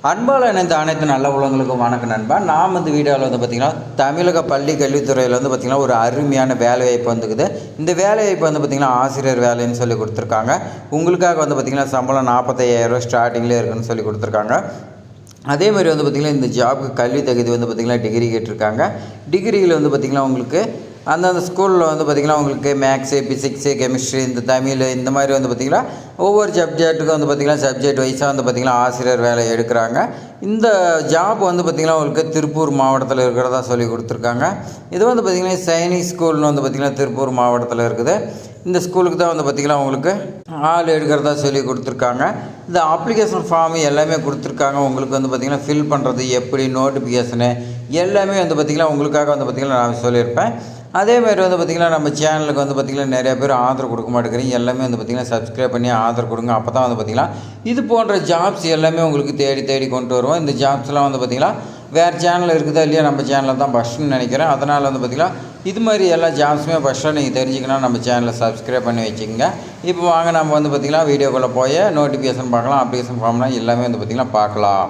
அன்பால் இணைந்த அனைத்து நல்ல உள்ளவங்களுக்கும் வணக்கம் நண்பா. நாம் இந்த வீடியோவில் பார்த்திங்கன்னா தமிழக பள்ளி கல்வித்துறையில் பார்த்திங்கன்னா ஒரு அருமையான வேலைவாய்ப்பு வந்துக்குது. இந்த வேலைவாய்ப்பு பார்த்திங்கன்னா ஆசிரியர் வேலைன்னு சொல்லி கொடுத்துருக்காங்க. உங்களுக்காக பார்த்திங்கன்னா சம்பளம் 45,000 ஸ்டார்டிங்லேயே இருக்குன்னு சொல்லி கொடுத்துருக்காங்க. அதேமாதிரி பார்த்திங்கன்னா இந்த ஜாபுக்கு கல்வி தகுதி பார்த்திங்கன்னா டிகிரி கேட்டிருக்காங்க. டிகிரியில் பார்த்திங்கன்னா உங்களுக்கு அந்தந்த ஸ்கூலில் பார்த்திங்கன்னா உங்களுக்கு மேக்ஸு, ஃபிசிக்ஸு, கெமிஸ்ட்ரி, இந்த தமிழ் இந்த மாதிரி பார்த்திங்கன்னா ஒவ்வொரு சப்ஜெக்ட்டுக்கும் பார்த்திங்கன்னா சப்ஜெக்ட் வைஸாக பார்த்திங்கன்னா ஆசிரியர் வேலை எடுக்கிறாங்க. இந்த ஜாப் பார்த்திங்கன்னா உங்களுக்கு திருப்பூர் மாவட்டத்தில் இருக்கிறதா சொல்லி கொடுத்துருக்காங்க. இது பார்த்திங்கன்னா சைனிக் ஸ்கூல்னு பார்த்திங்கன்னா திருப்பூர் மாவட்டத்தில் இருக்குது. இந்த ஸ்கூலுக்கு தான் பார்த்திங்கன்னா உங்களுக்கு ஆள் எடுக்கிறதா சொல்லி கொடுத்துருக்காங்க. இந்த அப்ளிகேஷன் ஃபார்ம் எல்லாமே கொடுத்துருக்காங்க. உங்களுக்கு பார்த்திங்கன்னா ஃபில் பண்ணுறது எப்படி, நோட்டிஃபிகேஷனு எல்லாமே பார்த்திங்கன்னா உங்களுக்காக பார்த்திங்கன்னா நான் சொல்லியிருப்பேன். அதேமாதிரி பார்த்திங்கன்னா நம்ம சேனலுக்கு பார்த்திங்கன்னா நிறைய பேர் ஆதரவு கொடுக்க மாட்டேங்கிறீங்க. எல்லாமே பார்த்திங்கன்னா சப்ஸ்கிரைப் பண்ணி ஆதரவு கொடுங்க. அப்போ தான் பார்த்திங்கன்னா இது போன்ற ஜாப்ஸ் எல்லாமே உங்களுக்கு தேடி கொண்டு வருவோம். இந்த ஜாப்ஸ்லாம் பார்த்திங்கன்னா வேறு சேனல் இருக்குதா இல்லையா, நம்ம சேனலில் தான் ஃபஸ்ட்டுன்னு நினைக்கிறேன். அதனால் பார்த்திங்கன்னா இது மாதிரி எல்லா ஜாப்ஸுமே ஃபஸ்ட்டாக நீங்கள் தெரிஞ்சுக்கணும், நம்ம சேனலை சப்ஸ்கிரைப் பண்ணி வச்சுக்கோங்க. இப்போ வாங்க நம்ம பார்த்திங்கன்னா வீடியோக்குள்ளே போய் நோட்டிஃபிகேஷன் பார்க்கலாம், அப்ளிகேஷன் ஃபார்ம்லாம் எல்லாமே பார்த்திங்கன்னா பார்க்கலாம்.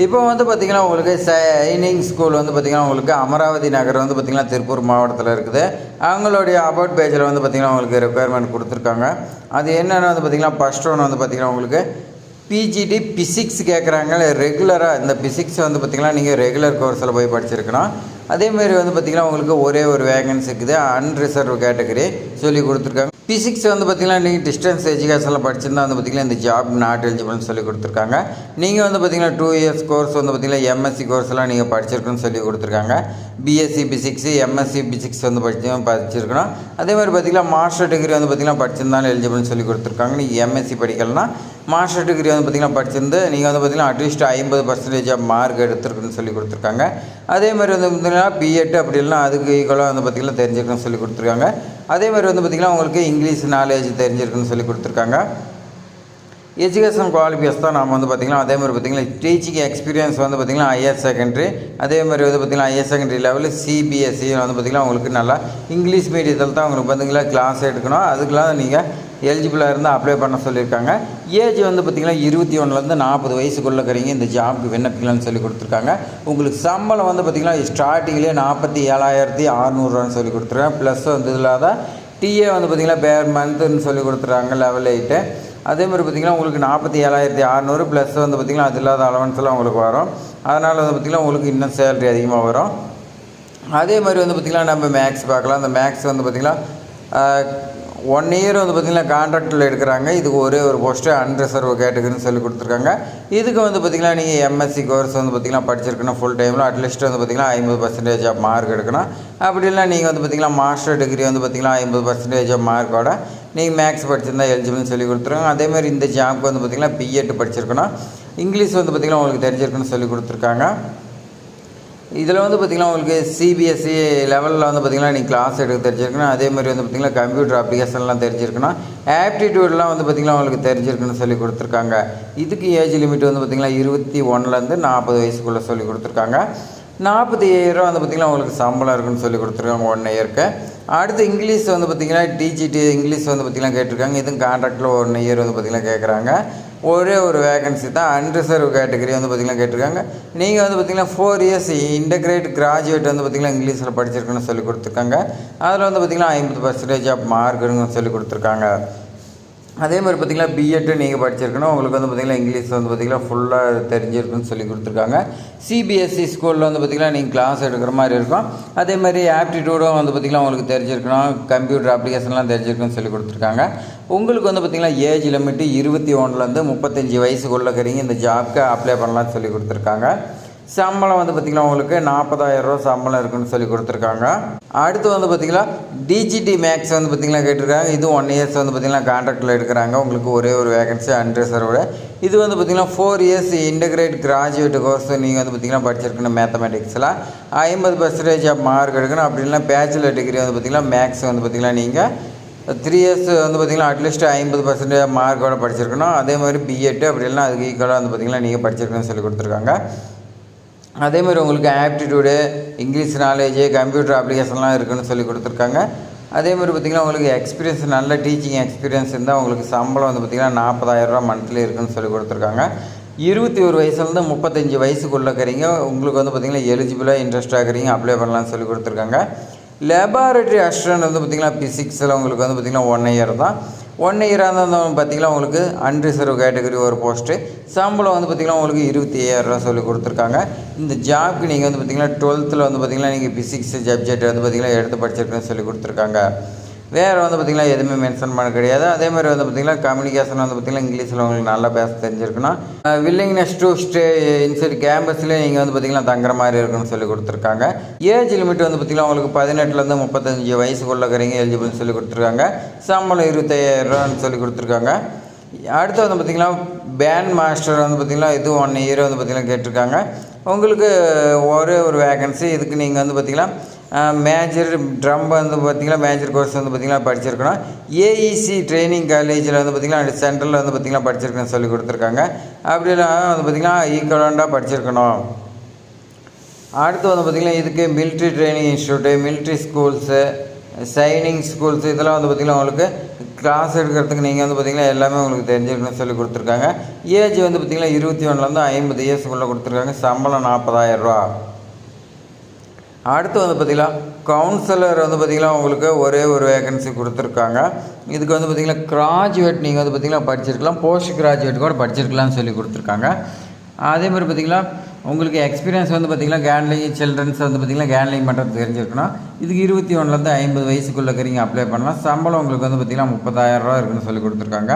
இப்போ பார்த்திங்கன்னா உங்களுக்கு சைனிங் ஸ்கூல் பார்த்திங்கன்னா உங்களுக்கு அமராவதி நகர் பார்த்திங்கன்னா திருப்பூர் மாவட்டத்தில் இருக்குது. அவங்களுடைய அபவுட் பேஜில் பார்த்திங்கன்னா உங்களுக்கு ரெக்குயர்மெண்ட் கொடுத்துருக்காங்க. அது என்னென்னு பார்த்திங்கன்னா ஃபஸ்ட் ஒன்று பார்த்திங்கன்னா உங்களுக்கு பிஜிடி பிசிக்ஸ் கேட்குறாங்க. ரெகுலராக இந்த பிசிக்ஸ் பார்த்திங்கன்னா நீங்கள் ரெகுலர் கோர்ஸில் போய் படிச்சிருக்கணும். அதேமாரி பார்த்திங்கன்னா உங்களுக்கு ஒரே ஒரு வேகன்சி இருக்குது, அன்ரிசர்வ் கேட்டகரி சொல்லி கொடுத்துருக்காங்க. பிசிக்ஸ் பார்த்திங்கன்னா நீங்கள் டிஸ்டன்ஸ் எஜுகேஷனில் படிச்சிருந்தா பார்த்திங்கன்னா இந்த ஜாப் நாட் எலிஜிபிள்னு சொல்லி கொடுத்துருக்காங்க. நீங்கள் பார்த்திங்கன்னா 2 இயர்ஸ் கோர்ஸ் பார்த்திங்கன்னா எம்எஸ்சி கோர்ஸ்லாம் நீங்கள் படிச்சிருக்குன்னு சொல்லி கொடுத்துருக்காங்க. பிஎஸ்சி பிசிக்ஸு, எம்எஸ்சி பிசிக்ஸ் படிச்சிருக்கணும். அதேமாதிரி பார்த்திங்கன்னா மாஸ்டர் டிகிரி பார்த்திங்கன்னா படிச்சிருந்தாலும் எலிஜிபிள்னு சொல்லி கொடுத்துருக்காங்க. நீங்கள் எம்எஸ்சி படிக்கலன்னா மாஸ்டர் டிகிரி பார்த்திங்கன்னா படிச்சிருந்து நீங்கள் பார்த்திங்கன்னா அட்லீஸ்ட் 50% ஆஃப் மார்க் எடுத்துருக்குன்னு சொல்லி கொடுத்துருக்காங்க. அதேமாதிரி பார்த்திங்கன்னா பிஎட் அப்படி இல்லைனா அதுக்கு ஈக்குவலாக பார்த்திங்கன்னா தெரிஞ்சிருக்குன்னு சொல்லி கொடுத்துருக்காங்க. அதேமாதிரி பார்த்திங்கன்னா உங்களுக்கு இங்கிலீஷ் நாலேஜ் தெரிஞ்சிருக்குன்னு சொல்லி கொடுத்துருக்காங்க. எஜுகேஷன் குவாலிஃபிகேஷன் தான் நாம் பார்த்திங்கன்னா அதேமாதிரி பார்த்திங்கன்னா டீச்சிங் எக்ஸ்பீரியன்ஸ் பார்த்திங்கன்னா ஹையர் செகண்டரி, அதேமாதிரி பார்த்திங்கன்னா ஹையர் செகண்டரி லெவலில் சிபிஎஸ்சி பார்த்திங்கன்னா உங்களுக்கு நல்லா இங்கிலீஷ் மீடியத்தில் தான் உங்களுக்கு பார்த்திங்கன்னா கிளாஸ் எடுக்கணும். அதுக்கெலாம் நீங்கள் எலிஜிபிளாக இருந்தால் அப்ளை பண்ண சொல்லியிருக்காங்க. ஏஜ் பார்த்திங்கன்னா 21லேருந்து 40 வயசுக்குள்ளே இருக்கிறீங்க இந்த ஜாபுக்கு விண்ணப்பிக்கலாம்னு சொல்லி கொடுத்துருக்காங்க. உங்களுக்கு சம்பளம் பார்த்திங்கன்னா ஸ்டார்டிங்லேயே 47,600 சொல்லி கொடுத்துருக்காங்க. ப்ளஸ் இல்லாத டிஏ பார்த்திங்கன்னா பேர் மந்த்துன்னு சொல்லி கொடுத்துருக்காங்க லெவல் 8. அதேமாதிரி பார்த்திங்கன்னா உங்களுக்கு 47,600 ப்ளஸ் பார்த்திங்கன்னா அது இல்லாத அலவன்ஸ்லாம் உங்களுக்கு வரும். அதனால் பார்த்திங்கன்னா உங்களுக்கு இன்னும் சேலரி அதிகமாக வரும். அதே மாதிரி பார்த்திங்கன்னா நம்ம மேக்ஸ் பார்க்கலாம். அந்த மேக்ஸ் பார்த்திங்கன்னா 1 இயர் பார்த்திங்கன்னா கான்ட்ராக்டில் எடுக்கிறாங்க. இதுக்கு ஒரே ஒரு போஸ்ட்டு அன்ரிசர்வ் கேட்டகரின்னு சொல்லி கொடுத்துருக்காங்க. இதுக்கு பார்த்திங்கன்னா நீங்கள் எம்எஸ்சி கோர்ஸ் பார்த்திங்கன்னா படிச்சிருக்கணும். ஃபுல் டைமில் அட்லீஸ்ட் பார்த்திங்கன்னா 50% ஆஃப் மார்க் எடுக்கணும். அப்படி இல்லை நீங்கள் பார்த்திங்கன்னா மாஸ்டர் டிகிரி பார்த்திங்கன்னா 50% ஆஃப் மார்க்கோட நீங்கள் மேக்ஸ் படிச்சிருந்தா எலிஜிபிள்னு சொல்லி கொடுத்துருக்காங்க. அதேமாதிரி இந்த ஜாப்க்கு பார்த்திங்கன்னா பிஎட் படிச்சிருக்கணும். இங்கிலீஷ் பார்த்திங்கன்னா உங்களுக்கு தெரிஞ்சிருக்குன்னு சொல்லி கொடுத்துருக்காங்க. இதில் பார்த்திங்கன்னா உங்களுக்கு சிபிஎஸ்சி லெவலில் பார்த்திங்கன்னா நீங்கள் கிளாஸ் எடுக்க தெரிஞ்சிருக்கணும். அதேமாதிரி பார்த்திங்கன்னா கம்ப்யூட்டர் அப்ளிகேஷன்லாம் தெரிஞ்சிருக்கணும். ஆப்டிடியூட்லாம் பார்த்திங்கன்னா உங்களுக்கு தெரிஞ்சிருக்குன்னு சொல்லி கொடுத்துருக்காங்க. இதுக்கு ஏஜ் லிமிட் பார்த்திங்கன்னா 21லேருந்து 40 வயசுக்குள்ளே சொல்லி கொடுத்துருக்காங்க. 47,000 பார்த்திங்கன்னா உங்களுக்கு சம்பளம் இருக்குன்னு சொல்லி கொடுத்துருக்காங்க 1 இயருக்கு. அடுத்து இங்கிலீஷ் பார்த்திங்கன்னா டிஜிடி இங்கிலீஷ் பார்த்திங்கன்னா கேட்டிருக்காங்க. இதுவும் கான்ட்ராக்டில் 1 இயர் பார்த்திங்கன்னா கேட்குறாங்க. ஒரே ஒரு வேகன்சி தான், அன்ரிசர்வ் கேட்டகரி பார்த்திங்கன்னா கேட்டிருக்காங்க. நீங்கள் பார்த்திங்கன்னா 4 இயர்ஸ் இன்டகிரேட் கிராஜுவேட் பார்த்திங்கன்னா இங்கிலீஷில் படிச்சிருக்குன்னு சொல்லி கொடுத்துருக்காங்க. அதில் பார்த்திங்கன்னா 50% ஆஃப் மார்க்குன்னு சொல்லி கொடுத்துருக்காங்க. அதேமாதிரி பார்த்திங்கன்னா பிஎட்டு நீங்கள் படிச்சிருக்கணும். உங்களுக்கு பார்த்திங்கன்னா இங்கிலீஷ் பார்த்திங்கன்னா ஃபுல்லாக தெரிஞ்சிருக்குன்னு சொல்லி கொடுத்துருக்காங்க. சிபிஎஸ்சி ஸ்கூலில் பார்த்திங்கன்னா நீங்கள் கிளாஸ் எடுக்கிற மாதிரி இருக்கும். அதேமாதிரி ஆப்டிடியூடும் பார்த்திங்கன்னா உங்களுக்கு தெரிஞ்சிருக்கணும். கம்ப்யூட்டர் அப்ளிகேஷன்லாம் தெரிஞ்சிருக்குன்னு சொல்லி கொடுத்துருக்காங்க. உங்களுக்கு பார்த்திங்கன்னா ஏஜ் லிமிட்டு 21லேருந்து 35 வயசுக்குள்ளே இருக்கிறீங்க இந்த ஜாப்க்கு அப்ளை பண்ணலாம்னு சொல்லி கொடுத்துருக்காங்க. சம்பளம் பார்த்திங்கன்னா உங்களுக்கு 40,000 சம்பளம் இருக்குன்னு சொல்லி கொடுத்துருக்காங்க. அடுத்து பார்த்திங்கன்னா டிஜிடி மேக்ஸ் பார்த்திங்கன்னா கேட்டிருக்காங்க. இது 1 இயர்ஸ் பார்த்திங்கன்னா கான்ட்ராக்டில் எடுக்கிறாங்க. உங்களுக்கு ஒரே ஒரு வேகன்சி அன்ரிசர்வ்டு. இது பார்த்திங்கன்னா 4 இயர்ஸ் இன்டகிரேட் கிராஜுவேட் கோர்ஸ் நீங்கள் பார்த்திங்கன்னா படிச்சிருக்கணும். மேத்தமெட்டிக்ஸில் 50% ஆஃப் மார்க் எடுக்கணும். அப்படி இல்லைனா பேச்சுலர் டிகிரி பார்த்திங்கன்னா மேக்ஸ் பார்த்திங்கன்னா நீங்கள் 3 இயர்ஸ் பார்த்திங்கன்னா அட்லீஸ்ட் 50% மார்க்கோட படிச்சிருக்கணும். அதே மாதிரி பிஎட்டு அப்படி இல்லைனா அதுக்கு ஈக்குவலாக பார்த்திங்கன்னா நீங்கள் படிச்சிருக்கணும்னு சொல்லி கொடுத்துருக்காங்க. அதேமாதிரி உங்களுக்கு ஆப்டிடியூடு, இங்கிலீஷ் நாலேஜு, கம்ப்யூட்டர் அப்ளிகேஷன்லாம் இருக்குதுன்னு சொல்லி கொடுத்துருக்காங்க. அதேமாதிரி பார்த்திங்கன்னா உங்களுக்கு எக்ஸ்பீரியன்ஸ் நல்ல டீச்சிங் எக்ஸ்பீரியன்ஸ் இருந்தால் உங்களுக்கு சம்பளம் பார்த்திங்கன்னா 40,000 மந்த்லி இருக்குதுன்னு சொல்லி கொடுத்துருக்காங்க. 21 வயசுலேருந்து 35 வயசுக்குள்ளே இருக்கிறீங்க. உங்களுக்கு வந்து பார்த்திங்கன்னா எலிஜிபிளாக இன்ட்ரெஸ்ட் ஆகிறீங்க அப்ளை பண்ணலாம்னு சொல்லி கொடுத்துருக்காங்க. லேபார்டரி அசிஸ்டன்ட் வந்து பார்த்திங்கன்னா பிசிக்ஸில் உங்களுக்கு வந்து பார்த்திங்கன்னா 1 இயர் தான். 1 இயராக இருந்தால் பார்த்திங்கன்னா உங்களுக்கு அன்ரிசர்வ் கேட்டகரி ஒரு போஸ்ட்டு. சம்பளம் வந்து பார்த்திங்கன்னா உங்களுக்கு 27,000 சொல்லி கொடுத்துருக்காங்க. இந்த ஜாப்க்கு நீங்கள் வந்து பார்த்திங்கன்னா 12th வந்து பார்த்திங்கன்னா நீங்கள் பிசிக்ஸ் சப்ஜெக்ட் வந்து பார்த்திங்கன்னா எடுத்து படிச்சிருக்குன்னு சொல்லி கொடுத்துருக்காங்க. வேறு வந்து பார்த்திங்கன்னா எதுவுமே மென்ஷன் பண்ண கிடையாது. அதே மாதிரி வந்து பார்த்திங்கன்னா கம்யூனிகேஷன் வந்து பார்த்திங்கன்னா இங்கிலீஷில் உங்களுக்கு நல்லா பேச தெரிஞ்சிருக்குன்னா வில்லிங்னஸ் டு ஸ்டே இன்சைட் கேம்பஸ்லேயே நீங்கள் வந்து பார்த்திங்கன்னா தங்குற மாதிரி இருக்குன்னு சொல்லி கொடுத்துருக்காங்க. ஏஜ் லிமிட் வந்து பார்த்திங்கன்னா உங்களுக்கு 18லேருந்து 35 வயசுக்குள்ளே இருக்கிறீங்க எலிஜிபிள்னு சொல்லி கொடுத்துருக்காங்க. சம்பளம் 25,000 சொல்லி கொடுத்துருக்காங்க. அடுத்து வந்து பார்த்திங்கன்னா பேண்ட் மாஸ்டர் வந்து பார்த்திங்கன்னா இது 1 இயர் வந்து பார்த்திங்கன்னா கேட்டிருக்காங்க. உங்களுக்கு ஒரே ஒரு வேகன்சி. இதுக்கு நீங்கள் வந்து பார்த்திங்கன்னா மேஜர் ட்ரம் வந்து பார்த்திங்கன்னா மேஜர் கோர்ஸ் வந்து பார்த்திங்கன்னா படிச்சிருக்கணும். ஏஇசி ட்ரைனிங் காலேஜில் வந்து பார்த்திங்கன்னா சென்ட்ரலில் வந்து பார்த்திங்கன்னா படிச்சிருக்கணும்னு சொல்லி கொடுத்துருக்காங்க. அப்படிலாம் வந்து பார்த்திங்கன்னா ஈக்குவலண்ட்டாக படிச்சிருக்கணும். அடுத்து வந்து பார்த்திங்கன்னா இதுக்கு military training institute, military schools, signing schools இதெல்லாம் வந்து பார்த்திங்கன்னா உங்களுக்கு கிளாஸ் எடுக்கிறதுக்கு நீங்கள் வந்து பார்த்திங்கன்னா எல்லாமே உங்களுக்கு தெரிஞ்சிருக்கணும்னு சொல்லி கொடுத்துருக்காங்க. ஏஜ் வந்து பார்த்திங்கன்னா 21லேருந்து 50 இயர்ஸுக்குள்ளே கொடுத்துருக்காங்க. சம்பளம் 40,000 ரூபா. அடுத்து வந்து பார்த்திங்கன்னா கவுன்சிலர் வந்து பார்த்திங்கன்னா உங்களுக்கு ஒரே ஒரு வேகன்சி கொடுத்துருக்காங்க. இதுக்கு வந்து பார்த்திங்கன்னா கிராஜுவேட் நீங்கள் வந்து பார்த்திங்கன்னா படிச்சிருக்கலாம், போஸ்ட் கிராஜுவேட் கூட படிச்சிருக்கலாம்னு சொல்லி கொடுத்துருக்காங்க. அதே மாதிரி பார்த்திங்கன்னா உங்களுக்கு எக்ஸ்பீரியன்ஸ் வந்து பார்த்திங்கன்னா கேன்லிங் சில்ட்ரன்ஸ் வந்து பார்த்திங்கன்னா கேன்லிங் பண்ணுறது தெரிஞ்சிருக்கணும். இதுக்கு 21லேருந்து 50 வயசுக்குள்ளே இருக்கிறீங்க அப்ளை பண்ணலாம். சம்பளம் உங்களுக்கு வந்து பார்த்திங்கன்னா 30,000 ரூபா இருக்குன்னு சொல்லி கொடுத்துருக்காங்க.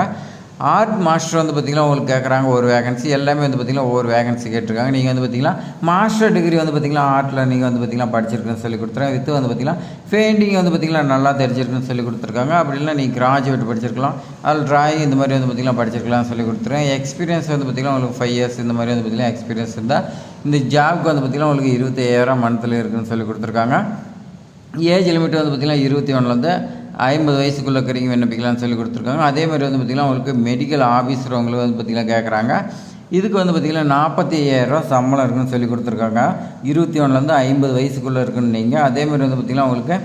ஆர்ட் மாஸ்டர் வந்து பார்த்திங்கன்னா உங்களுக்கு கேட்குறாங்க ஒரு வேகன்சி. எல்லாமே வந்து பார்த்திங்கன்னா ஒவ்வொரு வேகன்சி கேட்டிருக்காங்க. நீங்கள் வந்து பார்த்திங்கன்னா மாஸ்டர் டிகிரி வந்து பார்த்திங்கன்னா ஆர்ட்டில் நீங்கள் வந்து பார்த்திங்கன்னா படிச்சிருக்குன்னு சொல்லி கொடுத்துருக்காங்க. வித்து வந்து பார்த்திங்கன்னா பெயிண்டிங் வந்து பார்த்திங்கன்னா நல்லா தெரிஞ்சிருக்குன்னு சொல்லி கொடுத்துருக்காங்க. அப்படி இல்லை நீங்கள் கிராஜுவேட் படிச்சிருக்கலாம், அதில் ட்ராயிங் இந்த மாதிரி வந்து பார்த்திங்கன்னா படிச்சிருக்கலாம்னு சொல்லி கொடுத்துருக்காங்க. எக்ஸ்பீரியன்ஸ் வந்து பார்த்திங்கன்னா உங்களுக்கு 5 இயர்ஸ் இந்த மாதிரி வந்து பார்த்திங்கன்னா எக்ஸ்பீரியன்ஸ் இருந்தால் இந்த ஜாப்க்கு வந்து பார்த்திங்கன்னா உங்களுக்கு 25,000 மந்த்தில் இருக்குதுன்னு சொல்லி கொடுத்துருக்காங்க. ஏஜ் லிமிட் வந்து பார்த்திங்கன்னா 21லேருந்து 50 வயசுக்குள்ளே இருக்கிறீங்க விண்ணப்பிக்கலாம்னு சொல்லி கொடுத்துருக்காங்க. அதே மாதிரி வந்து பார்த்திங்கன்னா உங்களுக்கு மெடிக்கல் ஆஃபீஸர் உங்களுக்கு வந்து பார்த்திங்கன்னா கேட்குறாங்க. இதுக்கு வந்து பார்த்திங்கன்னா 45,000 சம்பளம் இருக்குன்னு சொல்லி கொடுத்துருக்காங்க. 21லேருந்து 50 வயசுக்குள்ளே இருக்குன்னு நீங்கள். அதே மாதிரி வந்து பார்த்திங்கன்னா உங்களுக்கு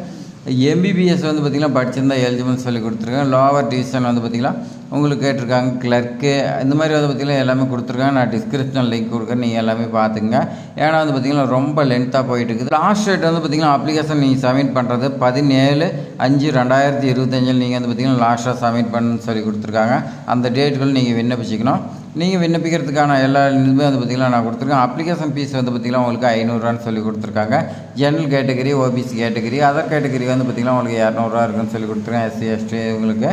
எம்பிபிஎஸ் வந்து பார்த்திங்கன்னா படிச்சிருந்தா எலிஜிபிள்னு சொல்லி கொடுத்துருக்காங்க. லோவர் டிவிஷன் வந்து பார்த்திங்கன்னா உங்களுக்கு கேட்டிருக்காங்க. கிளர்க்கு இந்த மாதிரி வந்து பார்த்திங்கன்னா எல்லாமே கொடுத்துருக்காங்க. நான் டிஸ்கிரிப்ஷன் லிங்க் கொடுக்குறேன், நீங்கள் எல்லாமே பார்த்துங்க. ஏன்னா வந்து பார்த்திங்கன்னா ரொம்ப லென்த்தாக போயிட்டு இருக்குது. லாஸ்ட் டேட் வந்து பார்த்திங்கன்னா அப்ளிகேஷன் நீங்கள் சப்மிட் பண்ணுறது 17/5/2025 நீங்கள் வந்து பார்த்திங்கன்னா லாஸ்ட்டாக சப்மிட் பண்ணுன்னு சொல்லி கொடுத்துருக்காங்க. அந்த டேட்டுகள் நீங்கள் விண்ணப்பிச்சிக்கணும். நீங்கள் விண்ணப்பிக்கிறதுக்கான எல்லா இதுவுமே வந்து பார்த்திங்கன்னா நான் கொடுத்துருக்கேன். அப்ளிகேஷன் ஃபீஸ் வந்து பார்த்திங்கன்னா உங்களுக்கு 500 சொல்லி கொடுத்துருக்காங்க. General category, OBC category, other category வந்து பார்த்திங்கன்னா உங்களுக்கு 200 இருக்குன்னு சொல்லி கொடுத்துருக்கேன். எஸ்சி எஸ்டி உங்களுக்கு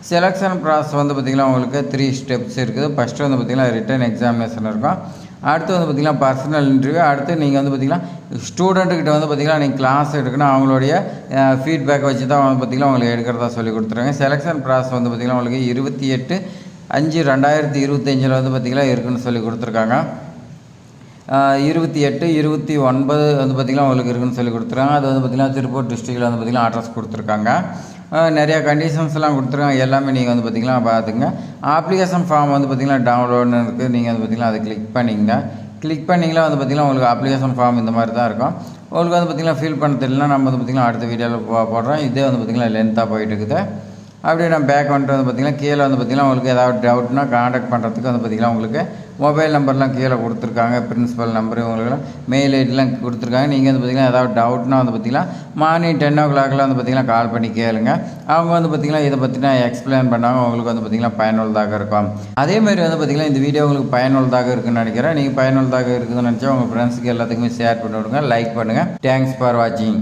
செலெக்ஷன் ப்ராசஸ் வந்து பார்த்திங்கன்னா உங்களுக்கு 3 ஸ்டெப்ஸ் இருக்குது. ஃபஸ்ட்டு வந்து பார்த்திங்கன்னா ரிட்டன் எக்ஸாமினேஷன் இருக்கும். அடுத்து வந்து பார்த்திங்கன்னா பர்சனல் இன்டர்வியூ. அடுத்து நீங்கள் வந்து பார்த்திங்கன்னா ஸ்டூடெண்ட்டுக்கிட்ட வந்து பார்த்திங்கன்னா நீங்கள் கிளாஸ் எடுக்கணும். அவங்களுடைய ஃபீட்பேக்கை வச்சு தான் வந்து பார்த்திங்கன்னா உங்களுக்கு எடுக்கிறதா சொல்லி கொடுத்துருக்காங்க. செலெக்ஷன் ப்ராசஸ் வந்து பார்த்திங்கன்னா உங்களுக்கு 28/5/2025 வந்து பார்த்திங்கன்னா இருக்குதுன்னு சொல்லி கொடுத்துருக்காங்க. 28, 29 வந்து பார்த்திங்கன்னா உங்களுக்கு இருக்குதுன்னு சொல்லி கொடுத்துருக்காங்க. அது வந்து பார்த்திங்கன்னா திருப்பூர் டிஸ்ட்ரிக்டில் வந்து பார்த்திங்கன்னா அட்ரஸ் கொடுத்துருக்காங்க. நிறையா கண்டிஷன்ஸ்லாம் கொடுத்துருக்காங்க. எல்லாமே நீங்கள் வந்து பார்த்திங்கன்னா பார்த்துங்க. அப்ளிகேஷன் ஃபார்ம் வந்து பார்த்திங்கன்னா டவுன்லோடுன்னு இருக்குது. நீங்கள் வந்து பார்த்திங்கன்னா அதை கிளிக் பண்ணிங்கன்னா வந்து பார்த்திங்கன்னா உங்களுக்கு அப்ளிகேஷன் ஃபார்ம் இந்த மாதிரி தான் இருக்கும். உங்களுக்கு வந்து பார்த்திங்கன்னா ஃபில் பண்ண தெரியலனா நம்ம வந்து பார்த்திங்கன்னா அடுத்த வீடியோவில் போடுறோம். இதே வந்து பார்த்திங்கன்னா லென்த்தாக போயிட்டு இருக்குது. அப்படியே நம்ம பேக் வந்துட்டு வந்து பார்த்திங்கன்னா கீழே வந்து பார்த்திங்கன்னா உங்களுக்கு ஏதாவது டவுட்னா காண்டாக்ட் பண்ணுறதுக்கு வந்து பார்த்திங்கன்னா உங்களுக்கு மொபைல் நம்பர்லாம் கீழே கொடுத்துருக்காங்க. பிரின்சிபல் நம்பரு உங்களுக்குலாம் மெயில் ஐடிலாம் கொடுத்துருக்காங்க. நீங்கள் வந்து பார்த்திங்கன்னா ஏதாவது டவுட்னா வந்து பார்த்திங்கன்னா மார்னிங் 10 o'clock வந்து பார்த்திங்கன்னா கால் பண்ணி கேளுங்க. அவங்க வந்து பார்த்திங்கன்னா இதை பற்றினா எக்ஸ்பிளைன் பண்ணாங்க. உங்களுக்கு வந்து பார்த்திங்கன்னா பயனுள்ளதாக இருக்கும். அதேமாதிரி வந்து பார்த்திங்கன்னா இந்த வீடியோ உங்களுக்கு பயனுள்ளதாக இருக்குதுன்னு நினைக்கிறேன். நீங்கள் பயனுள்ளதாக இருக்குதுன்னு நினச்சா உங்கள் ஃப்ரெண்ட்ஸுக்கு எல்லாத்துக்குமே ஷேர் பண்ணி விடுங்க, லைக் பண்ணுங்கள். தேங்க்ஸ் ஃபார் வாட்சிங்.